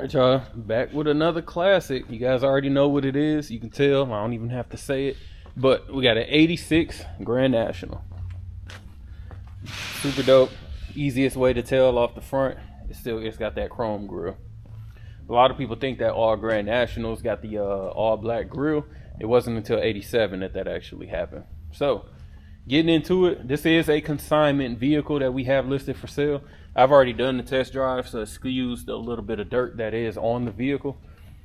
Alright y'all, back with another classic. You guys already know what it is. You can tell, I don't even have to say it. But we got an 86 Grand National. Super dope. Easiest way to tell off the front. It's got that chrome grille. A lot of people think that all Grand Nationals got the all black grille. It wasn't until 87 that actually happened. So, getting into it, this is a consignment vehicle that we have listed for sale. I've already done the test drive, so excuse the little bit of dirt that is on the vehicle.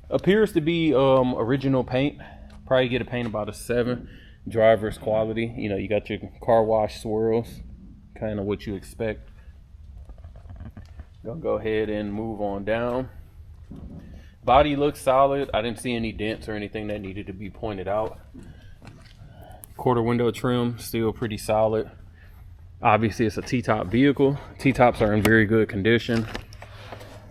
Appears to be original paint. Probably get a paint about a 7. Driver's quality. You know, you got your car wash swirls, kind of what you expect. Gonna go ahead and move on down. Body looks solid. I didn't see any dents or anything that needed to be pointed out. Quarter window trim, still pretty solid. Obviously, it's a T-top vehicle. T-tops are in very good condition.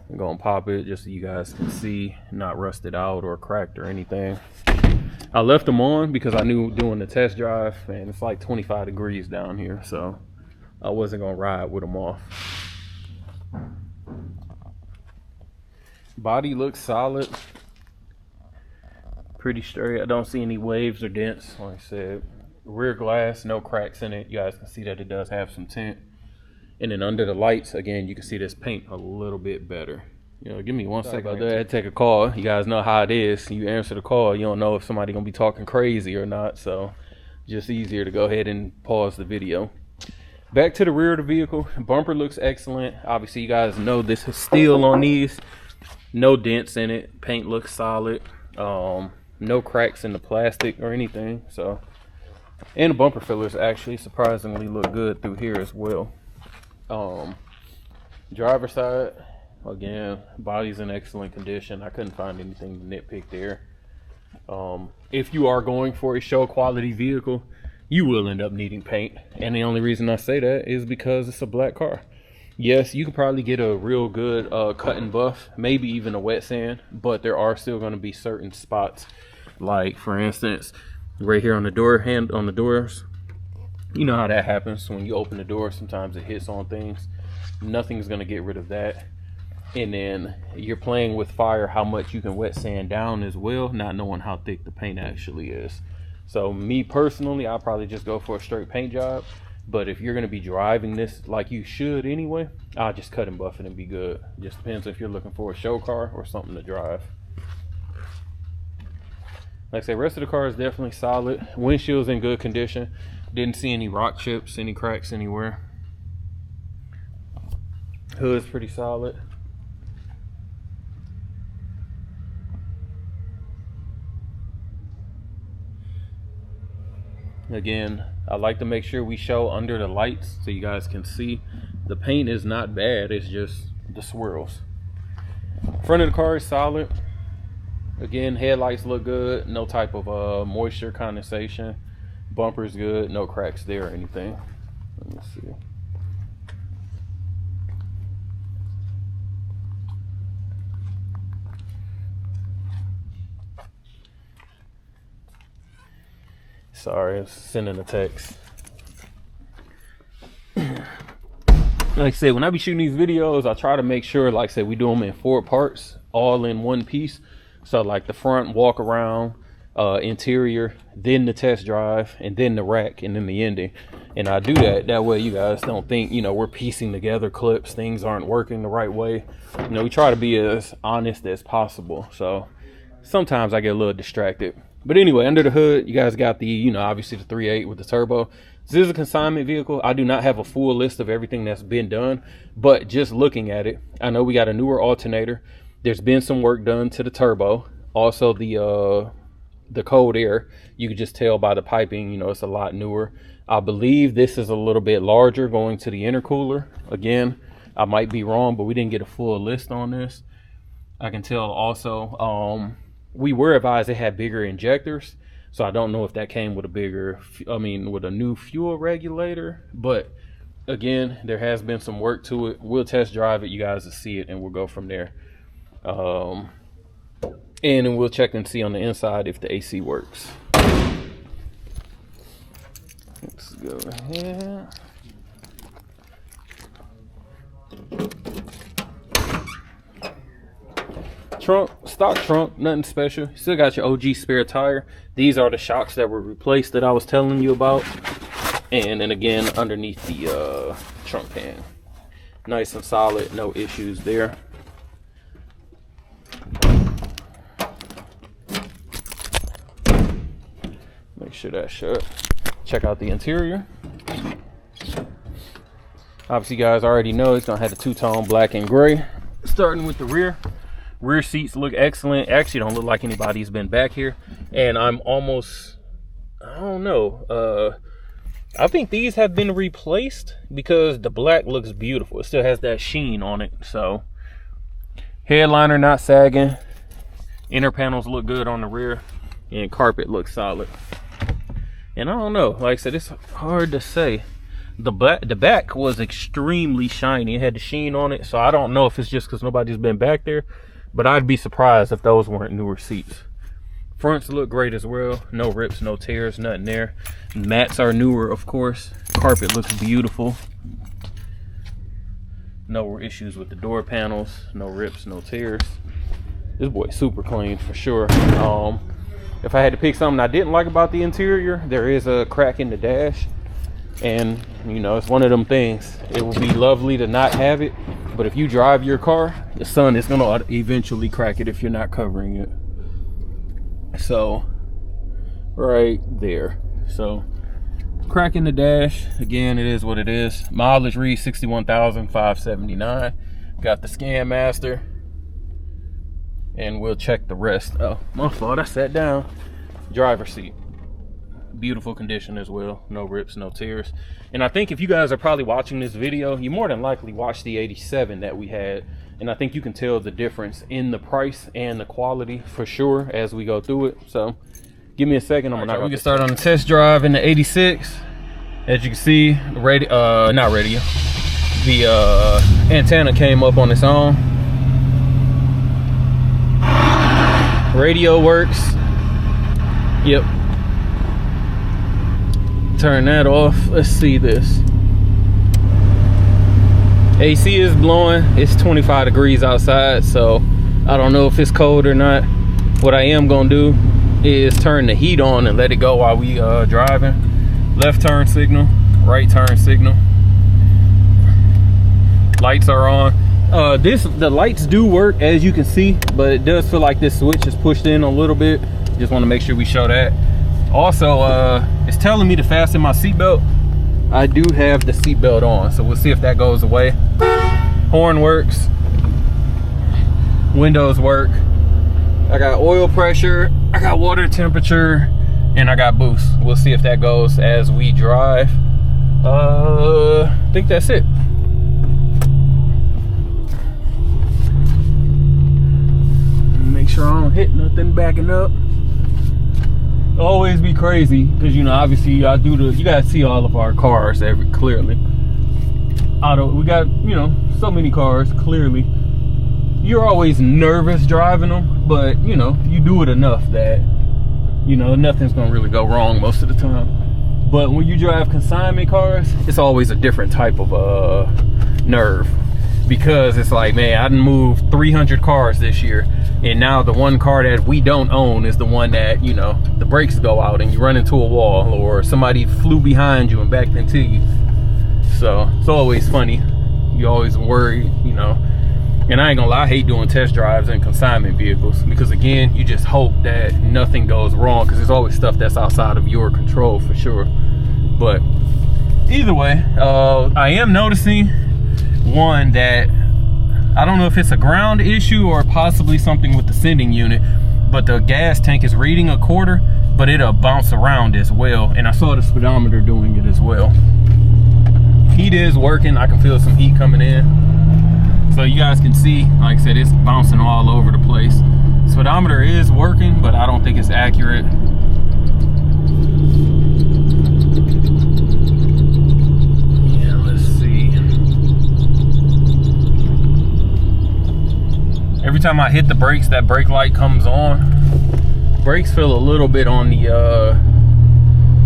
I'm gonna pop it just so you guys can see, not rusted out or cracked or anything. I left them on because I knew doing the test drive, and it's like 25 degrees down here, so I wasn't gonna ride with them off. Body looks solid, pretty straight. I don't see any waves or dents, like I said. Rear glass, no cracks in it. You guys can see that it does have some tint. And then under the lights, again, you can see this paint a little bit better. You know, give me 1 second. I had to take a call. You guys know how it is. You answer the call, you don't know if somebody gonna be talking crazy or not. So just easier to go ahead and pause the video. Back to the rear of the vehicle. Bumper looks excellent. Obviously, you guys know this is steel on these. No dents in it. Paint looks solid. No cracks in the plastic or anything. So. And the bumper fillers actually surprisingly look good through here as well. Driver side, again, body's in excellent condition. I couldn't find anything to nitpick there. If you are going for a show quality vehicle, you will end up needing paint. And the only reason I say that is because it's a black car. Yes, you can probably get a real good cut and buff, maybe even a wet sand, but there are still going to be certain spots, like for instance, right here on the door on the doors. You know how that happens when you open the door. Sometimes it hits on things. Nothing's going to get rid of that. And then you're playing with fire, how much you can wet sand down as well, not knowing how thick the paint actually is. So me personally, I'll probably just go for a straight paint job. But if you're going to be driving this like you should anyway, I'll just cut and buff it and be good. Just depends if you're looking for a show car or something to drive. Like I said, rest of the car is definitely solid. Windshield's in good condition. Didn't see any rock chips, any cracks anywhere. Hood's pretty solid. Again, I like to make sure we show under the lights so you guys can see. The paint is not bad, it's just the swirls. Front of the car is solid. Again, headlights look good. No type of moisture condensation. Bumper's good. No cracks there or anything. Let me see. Sorry, I was sending a text. Like I said, when I be shooting these videos, I try to make sure, like I said, we do them in 4 parts, all in one piece. So like the front, walk around, interior, then the test drive, and then the rack, and then the ending. And I do that way you guys don't think, you know, we're piecing together clips, things aren't working the right way. You know, we try to be as honest as possible. So sometimes I get a little distracted. But anyway, under the hood, you guys got the, you know, obviously the 3.8 with the turbo. This is a consignment vehicle. I do not have a full list of everything that's been done, but just looking at it, I know we got a newer alternator. There's been some work done to the turbo. Also the cold air, you can just tell by the piping, you know, it's a lot newer. I believe this is a little bit larger going to the intercooler. Again, I might be wrong, but we didn't get a full list on this. I can tell also, we were advised it had bigger injectors. So I don't know if that came with a bigger, with a new fuel regulator. But again, there has been some work to it. We'll test drive it, you guys will see it, and we'll go from there. And then we'll check and see on the inside if the AC works. Let's go ahead. trunk, stock trunk, nothing special. Still got your OG spare tire. These are the shocks that were replaced that I was telling you about. And then again, underneath the trunk pan. Nice and solid, no issues there. Make sure that's shut. Check out the interior. Obviously, you guys already know it's gonna have the two-tone black and gray. Starting with the rear. Rear seats look excellent. Actually, don't look like anybody's been back here. And I'm almost, I don't know. I think these have been replaced because the black looks beautiful. It still has that sheen on it. So, headliner not sagging. Inner panels look good on the rear. And carpet looks solid. And I don't know. Like I said, it's hard to say. The back was extremely shiny. It had the sheen on it. So I don't know if it's just because nobody's been back there. But I'd be surprised if those weren't newer seats. Fronts look great as well. No rips, no tears, nothing there. Mats are newer, of course. Carpet looks beautiful. No issues with the door panels. No rips, no tears. This boy's super clean for sure. If I had to pick something I didn't like about the interior, there is a crack in the dash. And, you know, it's one of them things. It would be lovely to not have it. But if you drive your car, the sun is going to eventually crack it if you're not covering it. So, right there. So, crack in the dash. Again, it is what it is. Mileage reads 61,579. Got the Scan Master. And we'll check the rest. Oh, my fault, I sat down. Driver's seat. Beautiful condition as well. No rips, no tears. And I think if you guys are probably watching this video, you more than likely watched the 87 that we had. And I think you can tell the difference in the price and the quality for sure as we go through it. So give me a second. We can start on the test drive in the 86. As you can see, the antenna came up on its own. Radio works. Yep. Turn that off. Let's see this. AC is blowing. It's 25 degrees outside, so I don't know if it's cold or not. What I am gonna do is turn the heat on and let it go while we driving. Left turn signal, right turn signal. Lights are on. The lights do work, as you can see, but it does feel like this switch is pushed in a little bit. Just want to make sure we show that. Also, it's telling me to fasten my seatbelt. I do have the seatbelt on, so we'll see if that goes away. Horn works. Windows work. I got oil pressure. I got water temperature, and I got boost. We'll see if that goes as we drive. I think that's it. Make sure I don't hit nothing backing up. Always be crazy because, you know, obviously you gotta see all of our cars clearly. We got, you know, so many cars clearly. You're always nervous driving them, but you know, you do it enough that, you know, nothing's gonna really go wrong most of the time. But when you drive consignment cars, it's always a different type of nerve, because it's like, man, I done moved 300 cars this year, and now the one car that we don't own is the one that, you know, the brakes go out and you run into a wall, or somebody flew behind you and backed into you. So it's always funny. You always worry, you know. And I ain't gonna lie, I hate doing test drives in consignment vehicles, because again, you just hope that nothing goes wrong, because there's always stuff that's outside of your control for sure. But either way, I am noticing one that, I don't know if it's a ground issue or possibly something with the sending unit, but the gas tank is reading a quarter, but it'll bounce around as well. And I saw the speedometer doing it as well. Heat is working. I can feel some heat coming in. So you guys can see, like I said, it's bouncing all over the place. Speedometer is working, but I don't think it's accurate. Yeah, let's see. Every time I hit the brakes, that brake light comes on. Brakes feel a little bit on the,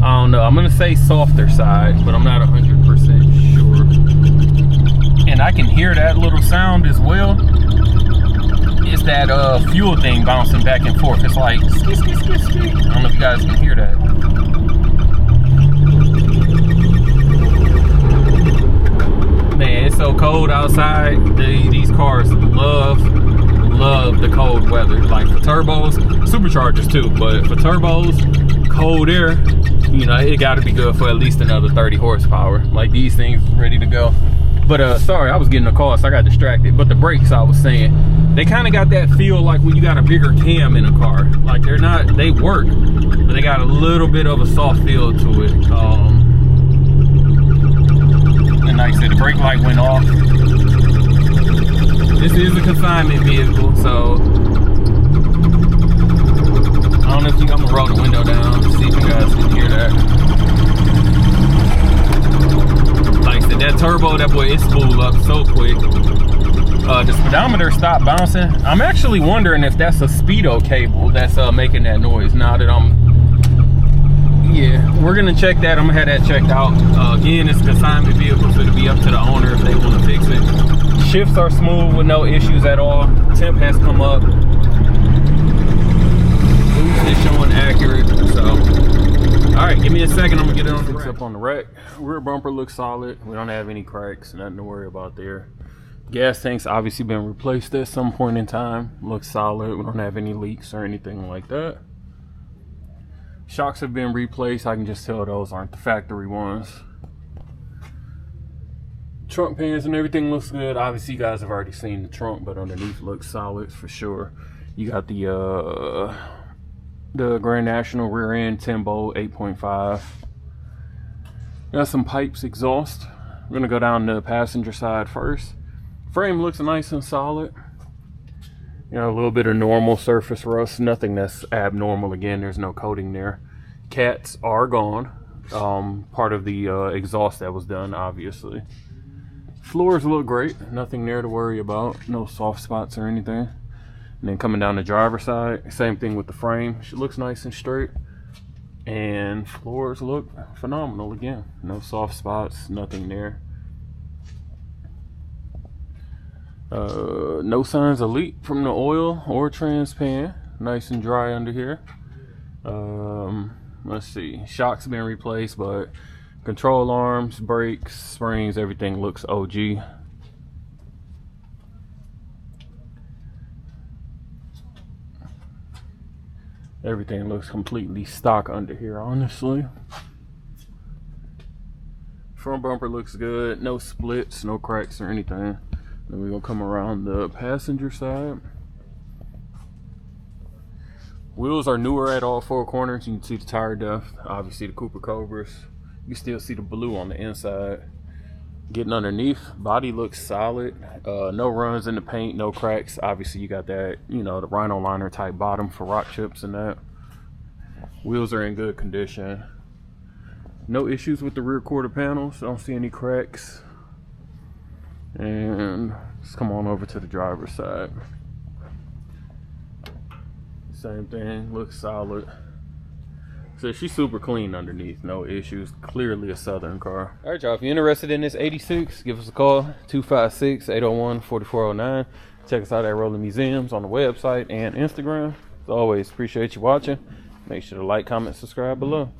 I don't know, I'm gonna say softer side, but I'm not 100% sure. And I can hear that little sound as well. it's that fuel thing bouncing back and forth. It's like skit, skit, skit, skit. I don't know if you guys can hear that. Man, it's so cold outside. These cars love the cold weather. Like for turbos, superchargers too, but for turbos, cold air, you know, it got to be good for at least another 30 horsepower. Like these things ready to go. But sorry, I was getting a call, so I got distracted. But the brakes, I was saying, they kind of got that feel like when you got a bigger cam in a car. Like they work, but they got a little bit of a soft feel to it. And like I said, the brake light went off. This is a consignment vehicle, so I don't know if I'm gonna roll the window down to see if you guys can hear that. Like I said, that turbo, that boy, it spooled up so quick. The speedometer stopped bouncing. I'm actually wondering if that's a speedo cable that's making that noise. Now that yeah, we're gonna check that. I'm gonna have that checked out. Again, it's a consignment vehicle, so it'll be up to the owner if they want to fix it. Shifts are smooth with no issues at all. Temp has come up. Boost is showing accurate. So, all right, give me a second. I'm gonna get it on the rack. Up on the rack. Rear bumper looks solid. We don't have any cracks. Nothing to worry about there. Gas tank's obviously been replaced at some point in time. Looks solid. We don't have any leaks or anything like that. Shocks have been replaced. I can just tell those aren't the factory ones. Trunk pans and everything looks good. Obviously, you guys have already seen the trunk, but underneath looks solid for sure. You got the Grand National rear end 10 bolt 8.5. Got some pipes, exhaust. We're gonna go down the passenger side first. Frame looks nice and solid. You know, a little bit of normal surface rust, nothing that's abnormal. Again, there's no coating there. Cats are gone. Part of the exhaust that was done, obviously. Floors look great, nothing there to worry about. No soft spots or anything. And then coming down the driver's side, same thing with the frame. She looks nice and straight. And floors look phenomenal again. No soft spots, nothing there. No signs of leak from the oil or trans pan. Nice and dry under here. Let's see, shocks been replaced, but control arms, brakes, springs, everything looks OG. Everything looks completely stock under here, honestly. Front bumper looks good. No splits, no cracks or anything. Then we're gonna come around the passenger side. Wheels are newer at all four corners. You can see the tire depth. Obviously the Cooper Cobras. You can still see the blue on the inside. Getting underneath, body looks solid. No runs in the paint, no cracks. Obviously you got that, you know, the Rhino liner type bottom for rock chips and that. Wheels are in good condition. No issues with the rear quarter panels. Don't see any cracks. And let's come on over to the driver's side. Same thing, looks solid. So she's super clean underneath, no issues. Clearly a Southern car. All right, y'all, if you're interested in this 86, give us a call, 256-801-4409. Check us out at Rolling Museums on the website and Instagram. As always, appreciate you watching. Make sure to like, comment, subscribe below.